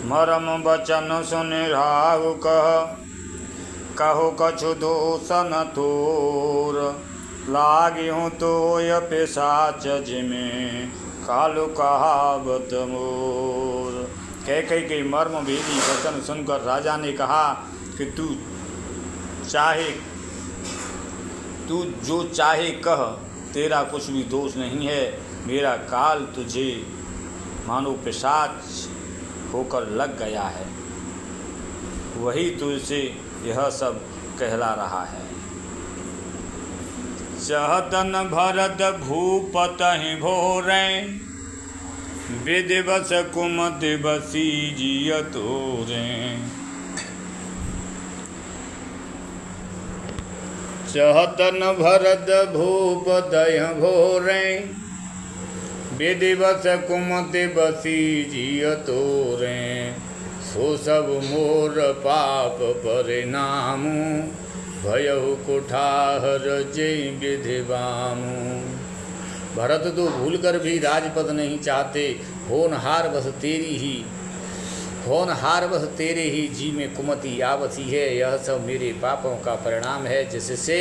मरम बचन सुन राहु कहो कछु दोषन तोर। लागी हूँ तो पिशाच जिमे कालु कहावत मोर। कैकई के मर्म भेदी वचन सुनकर राजा ने कहा कि तू जो चाहे कह, तेरा कुछ भी दोष नहीं है। मेरा काल तुझे मानो पिशाच होकर लग गया है, वही तुझसे यह सब कहला रहा है। चहतन भरत भूपतहि भोरें, विधिवश कुमति बसी जिय तोरें। चहतन भरत भूपतहि भोरें, विधिवश कुमति बसी जिय तोरें। सो सब मोर पाप परिणामु, भयहु कुठार जय विधि बामु। भरत तो भूल कर भी राजपद नहीं चाहते, होनहार बस तेरे ही जी में कुमति आवसी है। यह सब मेरे पापों का परिणाम है, जिससे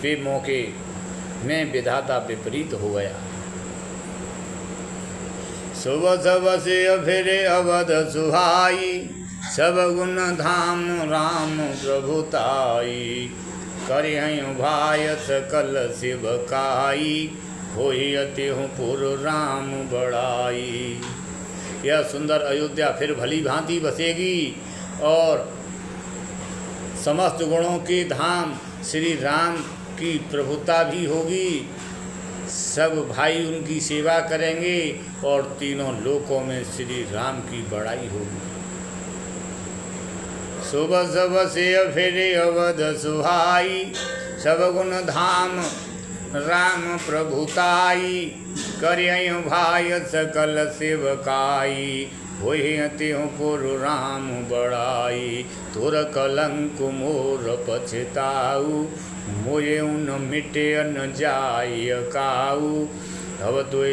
बेमौके में विधाता विपरीत हो गया। सुबह सब से फिरे अवध सुहाई, सब गुण धाम राम प्रभुताई। करिहु भाय सकल शिव काई, होई अति हूँ पुर राम बड़ाई। यह सुंदर अयोध्या फिर भली भांति बसेगी और समस्त गुणों के धाम श्री राम की प्रभुता भी होगी। सब भाई उनकी सेवा करेंगे और तीनों लोकों में श्री राम की बड़ाई होगी। सुबह सब से फिरे अवध सुहाई, सब गुण धाम राम प्रभुताई। करियु भाय सकल सेवकाई, होई अति पुर राम बड़ाई। तोर कलंक मोर पछताऊ, मोये उन मिटे न जाय काऊ। तब तो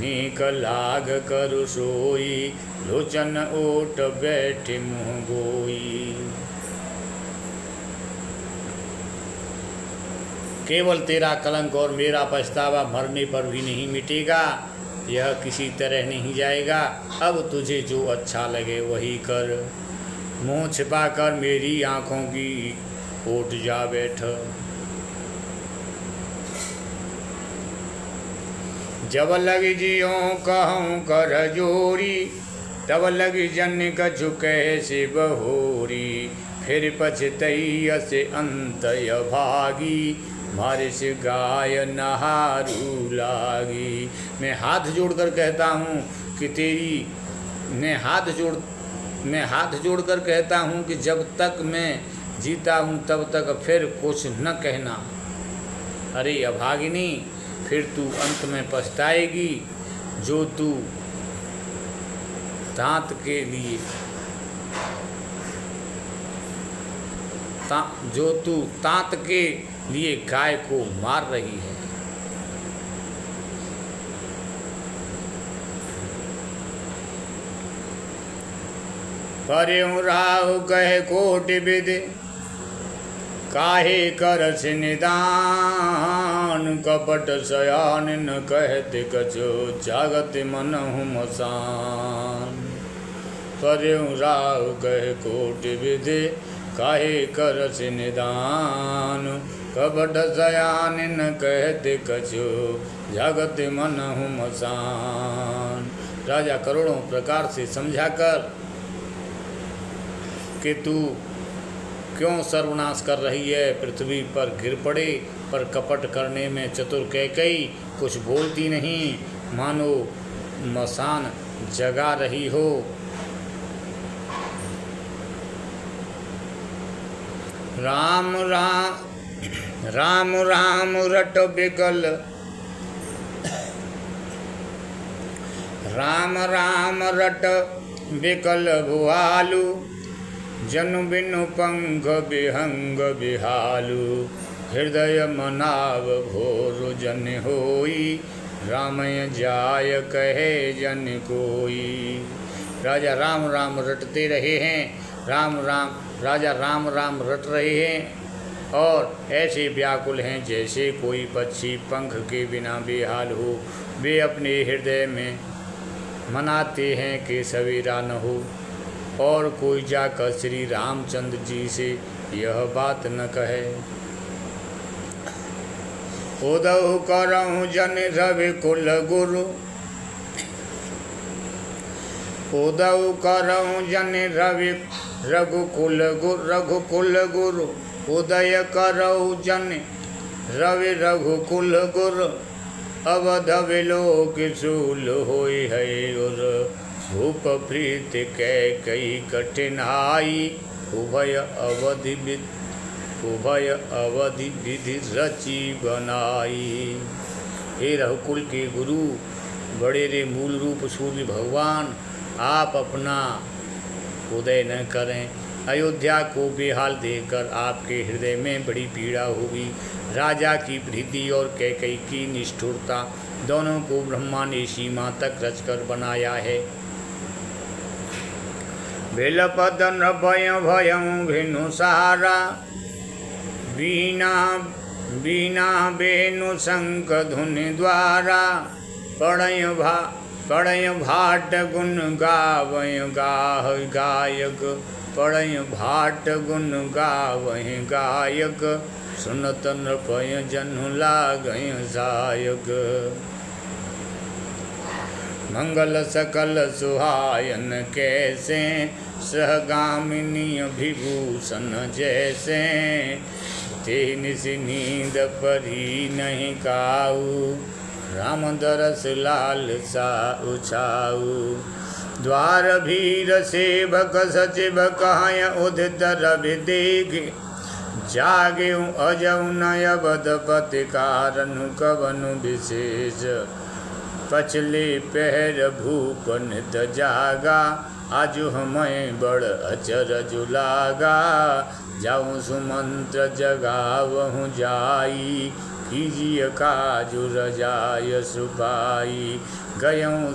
नीक लाग करु सोई, लोचन ओट बैठे मुँह गोई। केवल तेरा कलंक और मेरा पछतावा मरने पर भी नहीं मिटेगा, यह किसी तरह नहीं जाएगा। अब तुझे जो अच्छा लगे वही कर, मुँह छिपा कर मेरी आँखों की ओट जा बैठ। जब लगी जियो कहूँ कर जोरी, तब लगी जन कछु कैसे बहोरी। फिर पछतैया से अंतय भागी, मारे से गाय नहारू लागी। मैं हाथ जोड़कर कहता हूँ कि मैं हाथ जोड़कर कहता हूँ कि जब तक मैं जीता हूँ तब तक फिर कुछ न कहना। अरे अभागिनी, फिर तू अंत में पछताएगी। जो तू दांत के लिए गाय को मार रही है। पर्यु राहु कहे कोटि विधि, काहे करस निदान। कपट शयान न कहते कछो, जागत मनहु मसान। पर्यु राहु कहे कोटि विधि, काहे करस निदान। कपट शयान न कहते कछो, जागत मनहु मसान। राजा करोड़ों प्रकार से समझाकर कि तू क्यों सर्वनाश कर रही है, पृथ्वी पर गिर पड़े, पर कपट करने में चतुर कैकई कुछ बोलती नहीं, मानो मसान जगा रही हो। राम राम राम राम रट बिकल, राम राम रट बिकल भुआलू। जनु बिनु पंख विहंग बिहालू, हृदय मनाव घोर जन होई। रामय जाय कहे जन कोई। राजा राम राम रटते रहे हैं। राम राम राजा राम राम रट रहे हैं और ऐसे व्याकुल हैं जैसे कोई पक्षी पंख के बिना बेहाल हो। वे अपने हृदय में मनाते हैं कि सवेरा न हो और कोई जाकर श्री रामचंद्र जी से यह बात न कहे। उदौ करऊँ जन रवि कुल गुरु, उदौ करऊँ जन रवि रघुकुल गुरु, उदय करऊ जन रवि रघुकुल गुरु, अवध विलोक शूल होई है उर, भूप प्रीत कै कई कठिनाई, उभय अवधि विधि रची बनाई। हे रघुकुल के गुरु, बड़े रे मूल रूप सूर्य भगवान, आप अपना उदय न करें। अयोध्या को बेहाल देखकर आपके हृदय में बड़ी पीड़ा होगी। राजा की प्रीति और कैकई की निष्ठुरता दोनों को ब्रह्मा ने सीमा तक रचकर बनाया है। बेलपदन भय भयं भेनु सारा, बीना बेनु शंख धुनि द्वारा, पढ़य भाट गुण गावय गायक, पढ़य भाट गुण गावय गायक, सुनत नृपय जनु लागय जायक। मंगल सकल सुहायन कैसे, सहगामिनी विभूषण जैसे, ते निस नींद परी नहीं काऊ, राम दरस लाल सा उछाऊ। द्वार भीर सेवक सचिव कहय उदित रवि देख, जागे अजऊ नय बदपति कारनु कवनु विशेष, पछले पहर भूप नित जागा, आजु हमें बड़ अचरज लागा, जाऊँ सुमंत्र जगावहु जाई, कीजिए काजु रजाय सुपाई। गयऊँ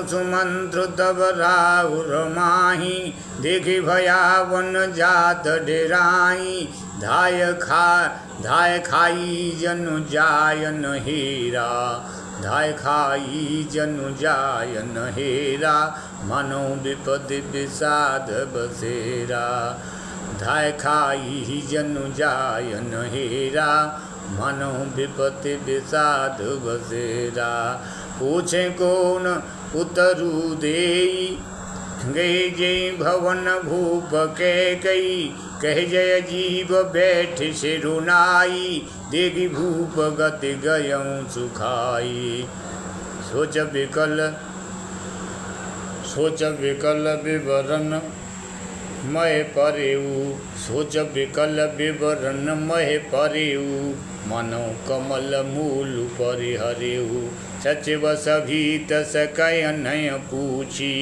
सुमंत्र तब राउर माही, देखी भयावन जात डेराई, धाय खाई जनु जायन हेरा, धाय खाई जनु जायन हेरा, मनो विपदि विषाद बसेरा। धाय खाई जनु जायन हेरा, मनो विपत्ति विषाद बसेरा। पूछे कौन उतरु देई, गए जय भवन भूप कैकई, कह जय जीव बैठ सिरुनाई, देगी भूप गति गयऊँ सुखाई। सोच विकल विवरण मय परेऊ, सोच विकल विवरण मय परेऊ, मनो कमल मूल परिहरेऊ। सचिव सभीत सकय नय पूछी,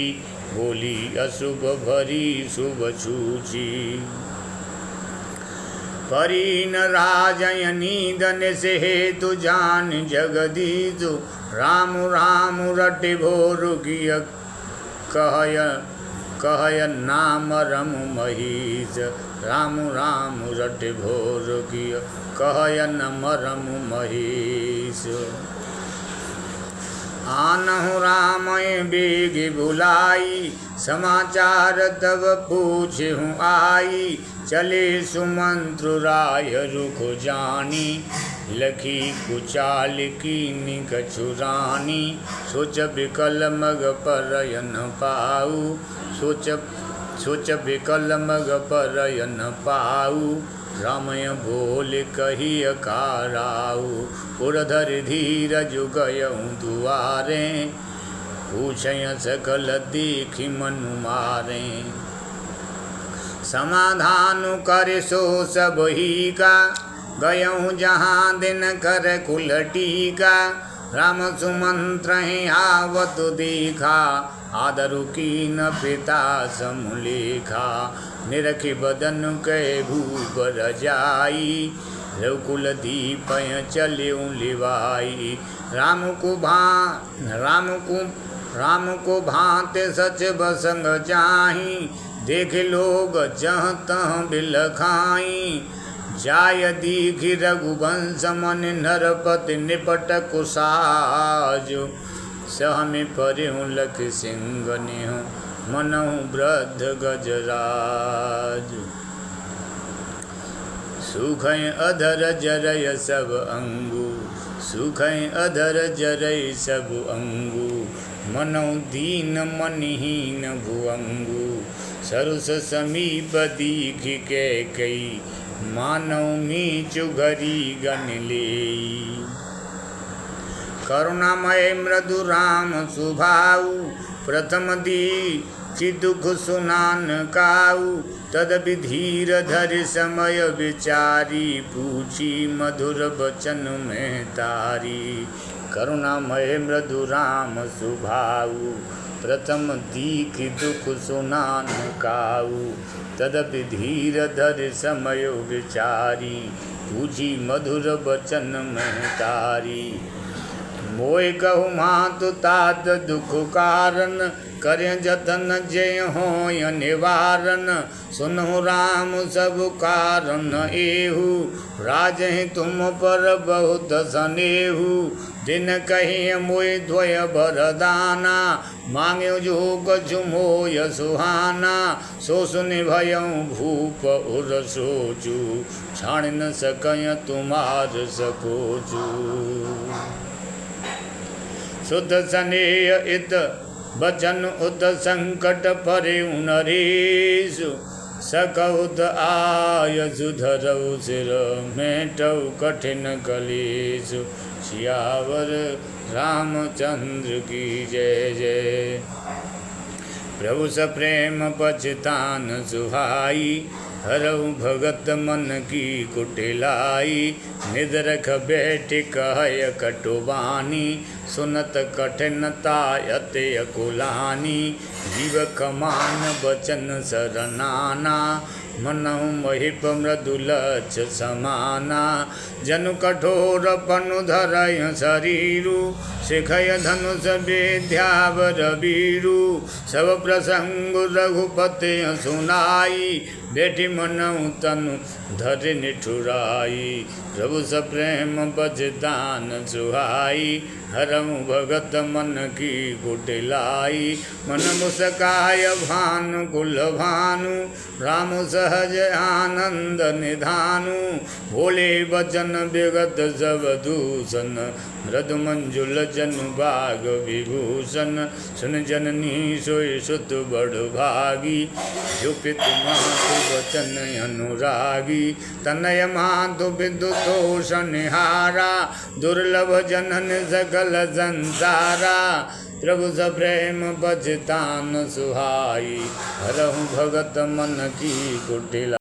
बोली अशुभ भरी शुभ छूची। परीन राजयनी दन से हेतु जान जगदीजु, राम राम रटि भोर गिय कहय नाम रम महीज, राम राम रटि भोर गिय कहय नम रम महीज। आनहु रामय बेगी बुलाई, समाचार तब पूछहु आई, चले सुमंत्र राय रुख जानी, लखी कुचाल कीनि कछु रानी। सोच विकल मग परयन पाऊ, सोच विकल मग परयन पाऊ, रामय बोल कही अकाराऊ। उर्धर धीरज गयऊँ दुआरे, पूछय सकल देखि मनु मारे। समाधान कर सो सब ही का, गयऊँ जहाँ दिन कर कुल टीका। राम सुमंत्र आवत देखा, आदरु कीन पिता समुलेखा। निरखि बदन कै भूप रजाई, रघुकुल दीप चल्यू लिवाई। राम को भांति सच बसंग जाही, देख लोग जहाँ तहाँ बिलखाई। जाय दीघि रघुवंश मन नरपति निपट कुसाजु, सहमि परिहु लख सिंह नेह मनहु वृद्ध गजराजु। सुखय अधर जरय सब अंगु, सुखय अधर जरय सब अंगु। मनौ दीन मनहीन भुअंगु, सरुस समीप दीघि के कई। मानव मीचु घरी गन लेई। करुणामय मृदु राम सुभाऊ, प्रथम दीखि दुख सुनान काऊ। तदविधीर धरि समय विचारी, पूछी मधुर बचन में तारी। करुणामय मृदु राम सुभाऊ, प्रथम दीखि दुख सुनान काऊ। तदपि धीर धरि समय विचारी, पूछी मधुर बचन में तारी। मोय कहु मातु तात दुख कारण, करें जतन जय होय निवारण। सुनहु राम सब कारण एहु, राजहि तुम पर बहुत स्नेहु। दिन कही मोय द्वय बरदाना, मांग्यो जो कछु मोय सुहाना। सो सुनि भयउ भूप उर सोचू, छाण न सकय तुमार सकोचू। सुत स्नेह इत बचन उत संकट परे नरेशु। सकउत आय सुधरऊ सिर, मेटऊ कठिन कलेशु। सियावर रामचंद्र की जय जय। प्रभु सप्रेम पछतान सुहाई, हरऊ भगत मन की कुटिलाई। निद रख बैठ कहय कटुबानी, सुनत कठिनता अति अकुलानी। जीव कमान बचन सरनाना, मनहु महिप मृदुलक्ष समाना। जनु कठोर पनु धरय शरीरु, शिखय धनुष विद्यावर वीरु। सब प्रसंग रघुपति सुनाई, बैठी मनहु तनु धरि निठुराई। प्रभु सप्रेम बजदान सुहाई, हरऊ भगत मन की कुटिलाई। मन मुस्काय भानु कुल भानु, राम सहज आनंद निधानु। भोले बचन विगत सब दूषण, मृदु मंजुल जनु बाग विभूषण। सुन जननी सोई सुत बड़ भागी, जो पितु मातु वचन अनुरागी। तनय मातु विदुतोष निहारा, दुर्लभ जनन सकल संसारा। प्रभु सप्रेम बजतान सुहाई, हरहु भगत मन की कुटिला।